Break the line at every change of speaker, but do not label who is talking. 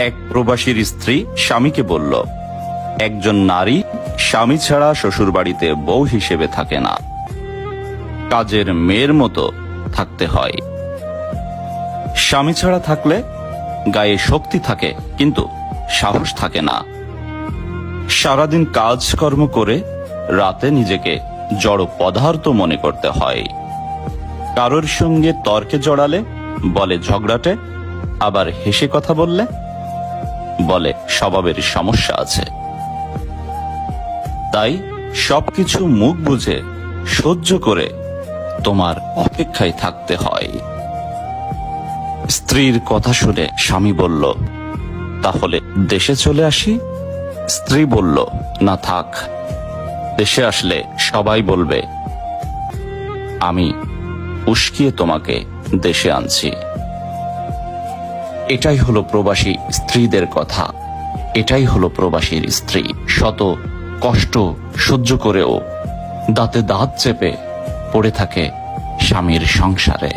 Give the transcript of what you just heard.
এক প্রবাসীর স্ত্রী স্বামীকে বলল, একজন নারী স্বামী ছাড়া শ্বশুরবাড়িতে বউ হিসেবে থাকে না, কাজের মেয়ের মতো থাকতে হয়। স্বামী ছাড়া থাকলে গায়ে শক্তি থাকে কিন্তু সাহস থাকে না। সারাদিন কাজকর্ম করে রাতে নিজেকে জড় পদার্থ মনে করতে হয়। কারোর সঙ্গে তর্কে জড়ালে বলে ঝগড়াটে, আবার হেসে কথা বললে বলে স্বভাবের সমস্যা আছে। তাই সবকিছু মুখ বুঝে সহ্য করে তোমার অপেক্ষায় থাকতে হয়। স্ত্রীর কথা শুনে স্বামী বলল, তাহলে দেশে চলে আসি? স্ত্রী বলল, না থাক, দেশে আসলে সবাই বলবে আমি উস্কিয়ে তোমাকে দেশে আনছি। এটাই হলো প্রবাসী স্ত্রীদের কথা, এটাই হলো প্রবাসীর স্ত্রী। শত কষ্ট সহ্য করেও দাঁতে দাঁত চেপে পড়ে থাকে স্বামীর সংসারে।